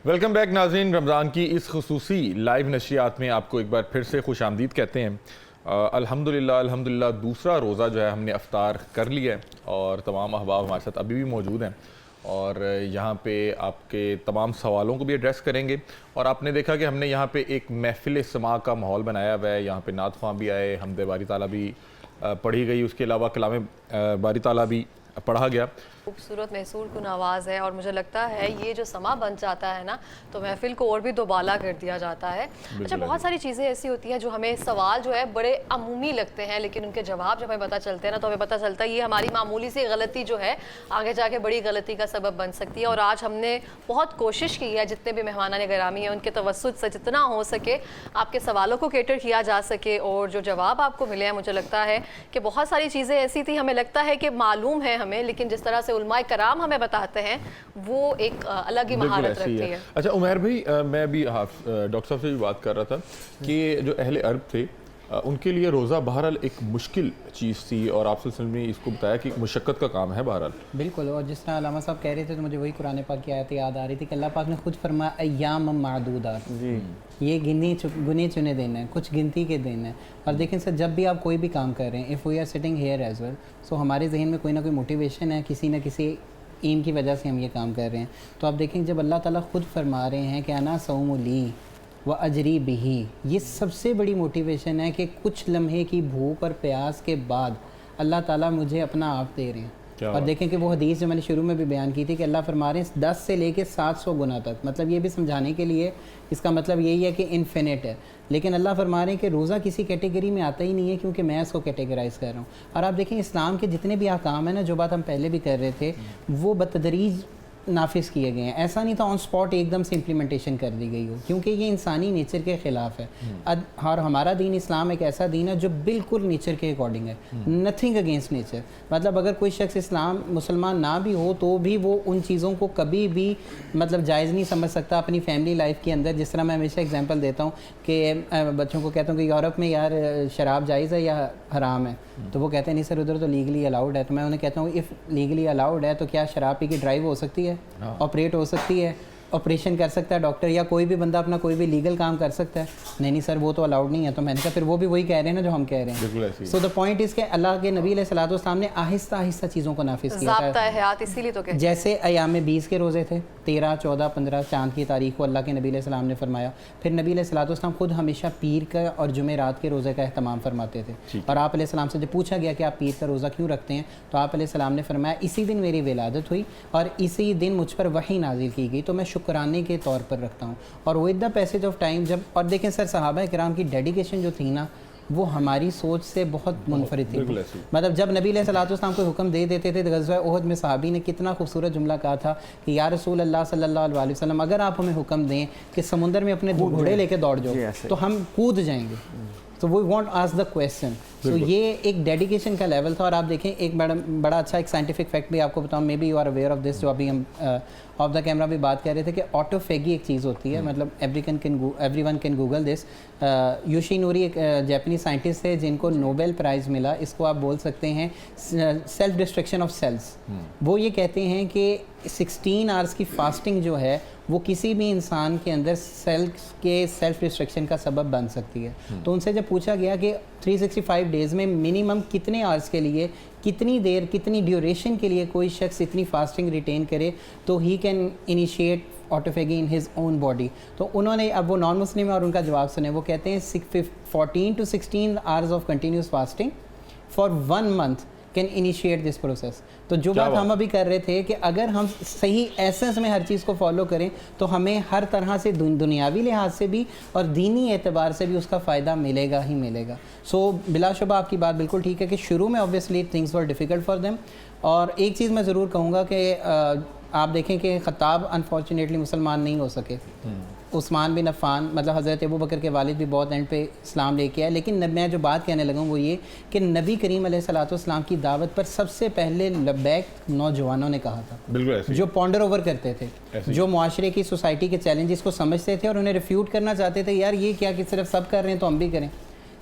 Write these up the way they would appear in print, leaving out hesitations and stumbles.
Welcome back ناظرین، رمضان کی اس خصوصی لائیو نشریات میں آپ کو ایک بار پھر سے خوش آمدید کہتے ہیں۔ الحمدللہ دوسرا روزہ جو ہے ہم نے افطار کر لیا ہے اور تمام احباب ہمارے ساتھ ابھی بھی موجود ہیں اور یہاں پہ آپ کے تمام سوالوں کو بھی ایڈریس کریں گے۔ اور آپ نے دیکھا کہ ہم نے یہاں پہ ایک محفل سماع کا ماحول بنایا ہوا ہے، یہاں پہ نعت خواں بھی آئے، حمد باری تعالیٰ بھی پڑھی گئی، اس کے علاوہ کلام باری تعالیٰ بھی پڑھا گیا۔ خوبصورت محصول کن آواز ہے اور مجھے لگتا ہے یہ جو سما بن جاتا ہے نا تو محفل کو اور بھی دوبالا کر دیا جاتا ہے۔ اچھا، بہت ساری چیزیں ایسی ہوتی ہیں جو ہمیں سوال جو ہے بڑے عمومی لگتے ہیں، لیکن ان کے جواب جب ہمیں پتہ چلتے ہیں نا تو ہمیں پتہ چلتا ہے یہ ہماری معمولی سی غلطی جو ہے آگے جا کے بڑی غلطی کا سبب بن سکتی ہے۔ اور آج ہم نے بہت کوشش کی ہے جتنے بھی مہمانان گرامی ہیں ان کے توسط سے جتنا ہو سکے آپ کے سوالوں کو کیٹر کیا جا سکے، اور جو جواب آپ کو ملے ہیں مجھے لگتا ہے کہ بہت ساری چیزیں ایسی تھی ہمیں لگتا ہے کہ معلوم ہے ہمیں، لیکن جس طرح سے علماء کرام ہمیں بتاتے ہیں وہ ایک الگ ہی مہارت رکھتی ہے۔ اچھا عمیر بھائی، میں بھی ڈاکٹر صاحب سے بھی بات کر رہا تھا کہ جو اہل عرب تھے ان کے لیے روزہ بہرحال ایک مشکل چیز تھی، اور آپ صلی اللہ علیہ وسلم نے اس کو بتایا کہ مشقت کا کام ہے بہرحال۔ بالکل، اور جس طرح علامہ صاحب کہہ رہے تھے تو مجھے وہی قرآن پاک کی آیت یاد آ رہی تھی کہ اللہ پاک نے خود فرمایا ایام معدودات، یہ گنے چنے دن ہیں، کچھ گنتی کے دن ہیں۔ اور دیکھیں سر، جب بھی آپ کوئی بھی کام کر رہے ہیں، if we are sitting here as well, so ہمارے ذہن میں کوئی نہ کوئی موٹیویشن ہے، کسی نہ کسی ایم کی وجہ سے ہم یہ کام کر رہے ہیں۔ تو آپ دیکھیں جب اللہ تعالیٰ خود فرما رہے ہیں کہ انا صوم لی و اجری بہی، یہ سب سے بڑی موٹیویشن ہے کہ کچھ لمحے کی بھوک اور پیاس کے بعد اللہ تعالیٰ مجھے اپنا آپ دے رہے ہیں۔ اور دیکھیں کہ وہ حدیث جو میں نے شروع میں بھی بیان کی تھی کہ اللہ فرما رہے ہیں 10 سے لے کے 700 گنا تک، مطلب یہ بھی سمجھانے کے لیے اس کا مطلب یہی ہے کہ انفینٹ ہے، لیکن اللہ فرما رہے ہیں کہ روزہ کسی کیٹیگری میں آتا ہی نہیں ہے کیونکہ میں اس کو کیٹیگرائز کر رہا ہوں۔ اور آپ دیکھیں اسلام کے جتنے بھی احکام ہیں نا، جو بات ہم پہلے بھی کر رہے تھے، وہ بتدریج نافذ کیے گئے ہیں، ایسا نہیں تھا آن سپاٹ ایک دم سے امپلیمنٹیشن کر دی گئی ہو، کیونکہ یہ انسانی نیچر کے خلاف ہے۔ اور ہمارا دین اسلام ایک ایسا دین ہے جو بالکل نیچر کے اکارڈنگ ہے، نتھنگ اگینسٹ نیچر۔ مطلب اگر کوئی شخص مسلمان نہ بھی ہو تو بھی وہ ان چیزوں کو کبھی بھی مطلب جائز نہیں سمجھ سکتا اپنی فیملی لائف کے اندر۔ جس طرح میں ہمیشہ اگزامپل دیتا ہوں کہ بچوں کو کہتا ہوں کہ یورپ میں یار شراب جائز ہے یا حرام ہے، تو وہ کہتے ہیں نہیں سر ادھر تو لیگلی الاؤڈ ہے۔ تو میں انہیں کہتا ہوں اف لیگلی الاؤڈ ہے تو کیا شراب پی کے ڈرائیو ہو سکتی ہے، آپریٹ ہو سکتی ہے، آپریشن کر سکتا ہے ڈاکٹر، یا کوئی بھی بندہ اپنا کوئی بھی لیگل کام کر سکتا ہے؟ نہیں سر وہ تو الاؤڈ نہیں ہے۔ تو میں نے کہا پھر وہ بھی وہی کہہ رہے ہیں نا جو ہم کہہ رہے ہیں۔ سو دا پوائنٹ از کہ اللہ کے نبی علیہ الصلوۃ والسلام نے آہستہ آہستہ چیزوں کو نافذ کیا ضابطہ حیات، اسی لیے تو کہ جیسے ایام 20 کے روزے تھے، 13، 14، 15 چاند کی تاریخ کو اللہ کے نبی علیہ السلام نے فرمایا۔ پھر نبی علیہ الصلوۃ والسلام خود ہمیشہ پیر کا اور جمعرات کے روزے کا اہتمام فرماتے تھے، اور آپ علیہ السلام سے جب پوچھا گیا کہ آپ پیر کا روزہ کیوں رکھتے ہیں تو آپ علیہ السلام نے فرمایا اسی دن میری ولادت ہوئی اور اسی دن مجھ پر وحی نازل کی گئی، تو میں شکرانے کے طور پر رکھتا ہوں۔ اور with the passage of time جب، اور دیکھیں سر صحابہ کرام کی ڈیڈیکیشن جو تھی نا وہ ہماری سوچ سے بہت منفرد تھی۔ مطلب جب نبی علیہ الصلوۃ والسلام کو حکم دے دیتے تھے، غزوہ احد میں صحابی نے کتنا خوبصورت جملہ کہا تھا کہ یا رسول اللہ صلی اللہ علیہ وسلم اگر آپ ہمیں حکم دیں کہ سمندر میں اپنے گھوڑے لے کے دوڑ جاؤ تو ہم کود جائیں گے، تو we want ask the question. تو یہ ایک ڈیڈیکیشن کا لیول تھا۔ اور آپ دیکھیں ایک بڑا اچھا ایک سائنٹیفک فیکٹ بھی آپ کو بتاؤں، maybe you are aware of this, جو ابھی ہم آف دا کیمرہ بھی بات کر رہے تھے کہ آٹوفیگی ایک چیز ہوتی ہے، مطلب ایوری ون کین گوگل دس۔ یوشی نوری ایک جیپنیز سائنٹسٹ ہے جن کو نوبیل پرائز ملا، اس کو آپ بول سکتے ہیں سیلف ڈسٹرکشن آف سیلس۔ وہ یہ کہتے ہیں کہ 16 آورس کی فاسٹنگ جو ہے وہ کسی بھی انسان کے اندر سیلف ڈسٹرکشن کا سبب بن سکتی ہے۔ تو ان سے جب پوچھا گیا کہ 365 ڈیز میں منیمم کتنے آورس کے لیے، کتنی دیر، کتنی ڈیوریشن کے لیے کوئی شخص اتنی فاسٹنگ ریٹین کرے تو he can initiate autophagy in his own body, تو انہوں نے، اب وہ نان مسلم ہے اور ان کا جواب سنیں، وہ کہتے ہیں 14 to 16 hours of continuous fasting for 1 month can initiate this process. تو جو بات ہم ابھی کر رہے تھے کہ اگر ہم صحیح ایسنس میں ہر چیز کو فالو کریں تو ہمیں ہر طرح سے دنیاوی لحاظ سے بھی اور دینی اعتبار سے بھی اس کا فائدہ ملے گا ہی ملے گا۔ سو بلا شبہ آپ کی بات بالکل ٹھیک ہے کہ شروع میں obviously things were difficult for them۔ اور ایک چیز میں ضرور کہوں گا کہ آپ دیکھیں کہ خطاب انفارچونیٹلی مسلمان نہیں ہو سکے، عثمان بن عفان مطلب حضرت ابوبکر کے والد بھی بہت اینڈ پہ اسلام لے کے آئے، لیکن میں جو بات کہنے لگا ہوں وہ یہ کہ نبی کریم علیہ الصلوۃ والسلام کی دعوت پر سب سے پہلے لبیک نوجوانوں نے کہا تھا، جو پونڈر اوور کرتے تھے، جو معاشرے کی سوسائٹی کے چیلنجز کو سمجھتے تھے اور انہیں ریفیوٹ کرنا چاہتے تھے، یار یہ کیا کہ صرف سب کر رہے ہیں تو ہم بھی کریں،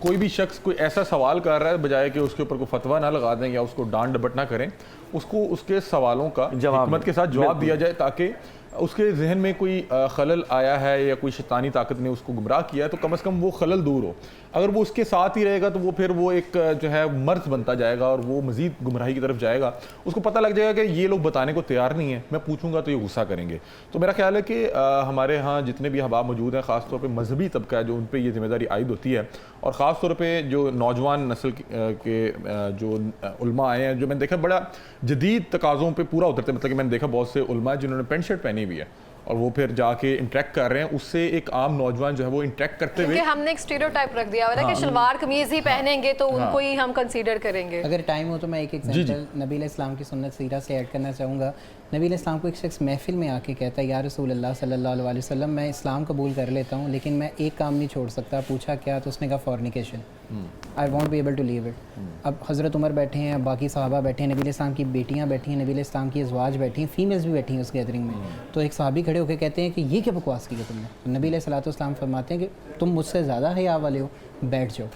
کوئی بھی شخص کوئی ایسا سوال کر رہا ہے بجائے کہ اس کے اوپر کوئی فتویٰ نہ لگا دیں یا اس کو ڈانٹ ڈپٹ نہ کریں, اس کو اس کے سوالوں کا حکمت کے ساتھ جواب دیا جائے تاکہ اس کے ذہن میں کوئی خلل آیا ہے یا کوئی شیطانی طاقت نے اس کو گمراہ کیا ہے تو کم از کم وہ خلل دور ہو. اگر وہ اس کے ساتھ ہی رہے گا تو وہ پھر وہ ایک جو ہے مرض بنتا جائے گا اور وہ مزید گمراہی کی طرف جائے گا. اس کو پتہ لگ جائے گا کہ یہ لوگ بتانے کو تیار نہیں ہیں, میں پوچھوں گا تو یہ غصہ کریں گے. تو میرا خیال ہے کہ ہمارے ہاں جتنے بھی احباب موجود ہیں, خاص طور پہ مذہبی طبقہ ہے جو ان پہ یہ ذمہ داری عائد ہوتی ہے, اور خاص طور پہ جو نوجوان نسل کے جو علماء آئے ہیں, جو میں نے دیکھا بڑا جدید تقاضوں پہ پورا اترتے, مطلب کہ میں نے دیکھا بہت سے علماء جنہوں نے پینٹ شرٹ پہنی ہوئی ہے اور وہ پھر جا کے انٹریکٹ کر رہے ہیں, اس سے ایک عام نوجوان جو ہے وہ انٹریکٹ کرتے ہوئے, کیونکہ ہم نے ایک اسٹیریوٹائپ رکھ دیا ہوا ہے کہ شلوار قمیض ہی پہنیں گے تو ان کو ہی ہم کنسیڈر کریں گے. اگر ٹائم ہو تو میں ایک ایگزامپل نبی علیہ السلام کی سنت سیرہ سے ایڈ کرنا چاہوں گا. نبی علیہ السلام کو ایک شخص محفل میں آ کے کہتا ہے یا رسول اللہ صلی اللہ علیہ وسلم میں اسلام قبول کر لیتا ہوں لیکن میں ایک کام نہیں چھوڑ سکتا. پوچھا کیا؟ تو اس نے کہا fornication, I want be able to leave it. اب حضرت عمر بیٹھے ہیں, باقی صحابہ بیٹھے ہیں, نبی علیہ السلام کی بیٹیاں بیٹھی ہیں, نبی علیہ السلام کی ازواج بیٹھی ہیں, فیمیلز بھی بیٹھی ہیں اس گیدرنگ میں. تو ایک صحابی کھڑے ہو کے کہتے ہیں کہ یہ کیا بکواس کیا تم نے؟ تو نبی علیہ السلام فرماتے ہیں کہ تم مجھ سے زیادہ حیا والے ہو, بیٹھ جاؤ.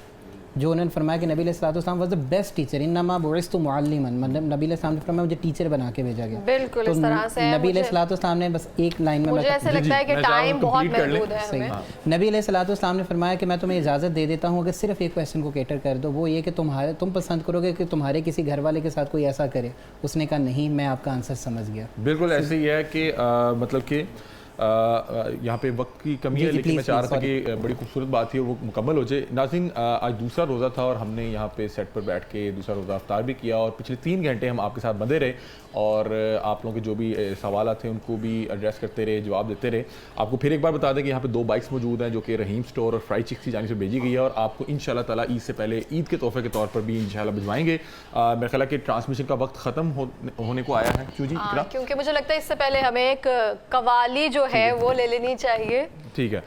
جو انہوں نے فرمایا کہ نبی علیہ السلام واز دا بیسٹ ٹیچر, انما بعثت معلما, مطلب نبی علیہ السلام نے فرمایا مجھے ٹیچر بنا کے بھیجا گیا. بالکل اس طرح سے نبی علیہ السلام نے بس ایک لائن میں, مجھے ایسا لگتا ہے کہ ٹائم بہت محدود ہے ہمیں. نبی علیہ السلام نے فرمایا کہ میں تمہیں اجازت دے دیتا ہوں اگر صرف ایک کویسچن کو کیٹر کر دو, وہ یہ کہ تم پسند کرو گے کہ تمہارے کسی گھر والے کے ساتھ کوئی ایسا کرے. اس نے کہا نہیں, میں آپ کا آنسر سمجھ گیا. بالکل ایسے ہی ہے کہ مطلب کہ یہاں پہ وقت کی کمی ہے, لیکن میں چاہ رہا تھا کہ بڑی خوبصورت بات تھی اور وہ مکمل ہو جائے. ناظرین, آج دوسرا روزہ تھا اور ہم نے یہاں پہ سیٹ پر بیٹھ کے دوسرا روزہ افطار بھی کیا اور پچھلے 3 گھنٹے ہم آپ کے ساتھ بندھے رہے اور آپ لوگوں کے جو بھی سوالات تھے ان کو بھی ایڈریس کرتے رہے, جواب دیتے رہے. آپ کو پھر ایک بار بتا دیں کہ یہاں پہ 2 بائکس موجود ہیں جو کہ رحیم سٹور اور فرائی چکس کی جانب سے بھیجی گئی ہے اور آپ کو انشاءاللہ تعالیٰ عید سے پہلے عید کے تحفے کے طور پر بھی انشاءاللہ بھجوائیں گے. میرا خیال ہے کہ ٹرانسمیشن کا وقت ختم ہونے کو آیا ہے. کیونکہ مجھے لگتا ہے اس سے پہلے ہمیں ایک قوالی جو ہے وہ لے لینی چاہیے. ٹھیک ہے.